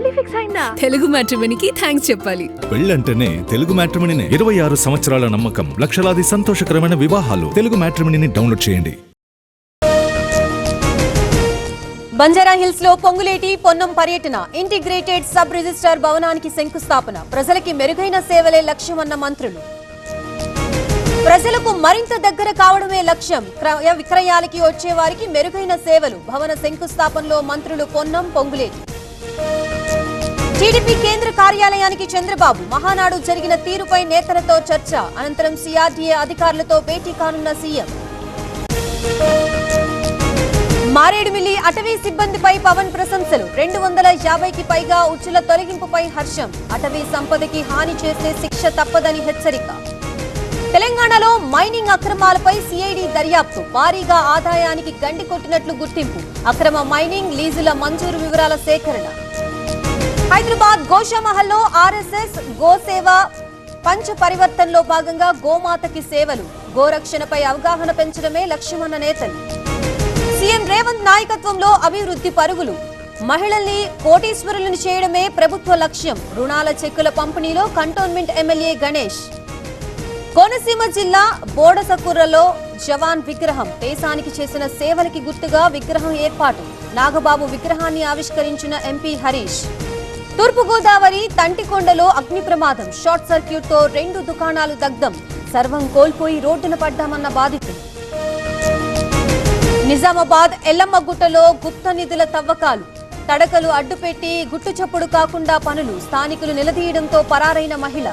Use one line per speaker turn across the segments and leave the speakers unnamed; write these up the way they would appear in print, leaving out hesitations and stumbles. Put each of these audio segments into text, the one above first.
పెళ్లి ఫిక్స్ అయిందా?
తెలుగు మ్యాట్రిమోనీకి థ్యాంక్స్ చెప్పాలి.
పెళ్ళంటేనే తెలుగు మ్యాట్రిమోనీనే. 26 సంవత్సరాల నమ్మకం, లక్షలాది సంతోషకరమైన వివాహాలు. తెలుగు మ్యాట్రిమోనీని డౌన్లోడ్ చేయండి.
బంజారా హిల్స్ లో పొంగులేటి పొన్నం పర్యటన, ఇంటిగ్రేటెడ్ సబ్ రిజిస్ట్రార్ భవనానికి శంకుస్థాపన. ప్రజలకి మెరుగైన సేవలే లక్ష్యమన్న మంత్రులు. ప్రజలకు మరింత దగ్గర కావడమే లక్ష్యం. క్రయ విక్రయాలకి వచ్చే వారికి మెరుగైన సేవలు. భవన శంకుస్థాపనలో మంత్రులు పొన్నం, పొంగులేటి. టీడీపీ కేంద్ర కార్యాలయానికి చంద్రబాబు. మహానాడు జరిగిన తీరుపై నేతలతో చర్చ. అనంతరం సిఆర్డీఏ అధికారులతో భేటీ కానున్న సీఎం. మారేడుమిల్లి అటవీ సిబ్బందిపై పవన్ ప్రశంసలు. 250కి పైగా ఉచ్చుల తొలగింపుపై హర్షం. అటవీ సంపదకి హాని చేస్తే శిక్ష తప్పదని హెచ్చరిక. తెలంగాణలో మైనింగ్ అక్రమాలపై సిఐడి దర్యాప్తు. భారీగా ఆదాయానికి గండి కొట్టినట్లు గుర్తింపు. అక్రమ మైనింగ్, లీజుల మంజూరు వివరాల సేకరణ. హైదరాబాద్ గోషామహల్లో ఆర్ఎస్ఎస్ గోసేవ పంచ పరివర్తనలో భాగంగా గోమాతకి సేవలు. గోరక్షణపై అవగాహన పెంచడమే లక్ష్యమన్న నేతలు. సీఎం రేవంత్ నాయకత్వంలో అభివృద్ధి పరుగులు. మహిళల్ని కోటీశ్వరులను చేయడమే ప్రభుత్వ లక్ష్యం. రుణాల చెక్కుల పంపిణీలో కంటోన్మెంట్ ఎమ్మెల్యే గణేష్. కోనసీమ జిల్లా బోడసకూరలో జవాన్ విగ్రహం. దేశానికి చేసిన సేవలకి గుర్తుగా విగ్రహం ఏర్పాటు. నాగబాబు విగ్రహాన్ని ఆవిష్కరించిన ఎంపీ హరీష్. తూర్పుగోదావరి తంటికొండలో అగ్ని ప్రమాదం. షార్ట్ సర్క్యూట్ తో 2 దుకాణాలు దగ్ధం. సర్వం కోల్పోయి రోడ్డున పడ్డామన్న బాధితులు. నిజామాబాద్ ఎల్లమ్మగుట్టలో గుప్త నిధుల తవ్వకాలు. తడకలు అడ్డుపెట్టి గుట్టు చప్పుడు కాకుండా పనులు. స్థానికులు నిలదీయడంతో పరారైన మహిళ.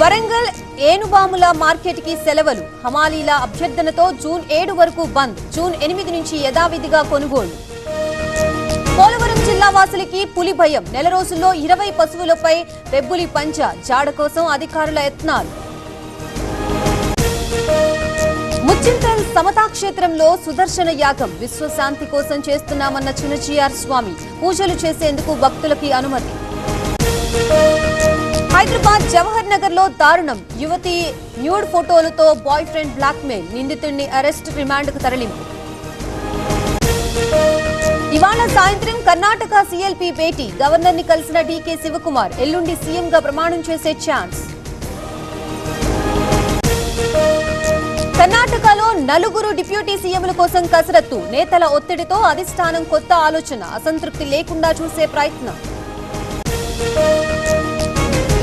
వరంగల్ ఏనుబాముల మార్కెట్ కి సెలవులు. హమాలీల అభ్యర్థనతో జూన్ 7 వరకు బంద్. జూన్ 8 నుంచి యథావిధిగా కొనుగోలు. పోలవరం జిల్లా వాసులకి పులి భయం. నెల రోజుల్లో 20 పశువులపై పెబ్బులి పంచ. జాడ కోసం అధికారుల యత్నాలు. ముచ్చింతల్ సమతా క్షేత్రంలో సుదర్శన యాగం. విశ్వశాంతి కోసం చేస్తున్నామన్న చిన్నజీఆర్ స్వామి. పూజలు చేసేందుకు భక్తులకి అనుమతి. హైదరాబాద్ జవహర్ నగర్ లో దారుణం. యువతి న్యూడ్ ఫోటోలతో బాయ్ ఫ్రెండ్ బ్లాక్ మెయిల్. నిందితుడిని అరెస్ట్, రిమాండ్ కు తరలింపు. ఇవాళ సాయంత్రం కర్ణాటక సీఎల్పీ భేటీ. గవర్నర్ ని కలిసిన డీకే శివకుమార్. ఎల్లుండి సీఎం గా ప్రమాణం చేసే ఛాన్స్. కర్ణాటకలో 4 డిప్యూటీ సీఎంల కోసం కసరత్తు. నేతల ఒత్తిడితో అధిష్టానం కొత్త ఆలోచన. అసంతృప్తి లేకుండా చూసే ప్రయత్నం.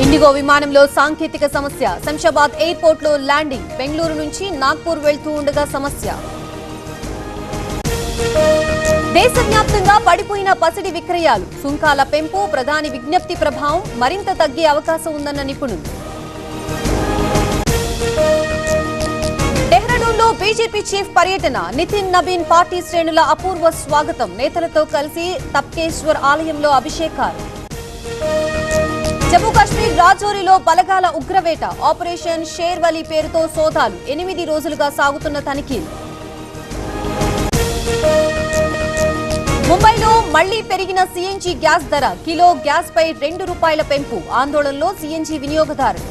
ఇండిగో విమానంలో సాంకేతిక సమస్య. శంషాబాద్ ఎయిర్పోర్ట్ లో ల్యాండింగ్. బెంగళూరు నుంచి నాగ్పూర్ వెళ్తూ ఉండగా సమస్య. దేశవ్యాప్తంగా పడిపోయిన పసిడి విక్రయాలు. సుంకాల పెంపు, ప్రధాని విజ్ఞప్తి ప్రభావం మరింత తగ్గే అవకాశం ఉందన్న నిపుణులు. డెహ్రాడూన్ లో బీజేపీ చీఫ్ పర్యటన. నితిన్ నబీన్ పార్టీ శ్రేణుల అపూర్వ స్వాగతం. నేతలతో కలిసి తప్కేశ్వర్ ఆలయంలో అభిషేకాలు. జమ్మూ కాశ్మీర్ రాజౌరిలో బలగాల ఉగ్రవేట. ఆపరేషన్ షేర్వలి పేరుతో సోదాలు. 8 రోజులుగా సాగుతున్న తనిఖీలు. ముంబైలో మళ్లీ పెరిగిన సీఎన్జీ గ్యాస్ ధర. కిలో గ్యాస్ పై ₹2 పెంపు. ఆందోళనలో సీఎన్జీ వినియోగదారులు.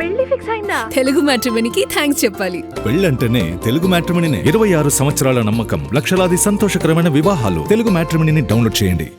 పెళ్లి ఫిక్స్ అయిందా?
తెలుగు మ్యాట్రిమోనీకి థ్యాంక్స్ చెప్పాలి.
పెళ్ళంటేనే తెలుగు మ్యాట్రిమోనీనే. 26 సంవత్సరాల నమ్మకం, లక్షలాది సంతోషకరమైన వివాహాలు. తెలుగు మ్యాట్రిమోనీని డౌన్లోడ్ చేయండి.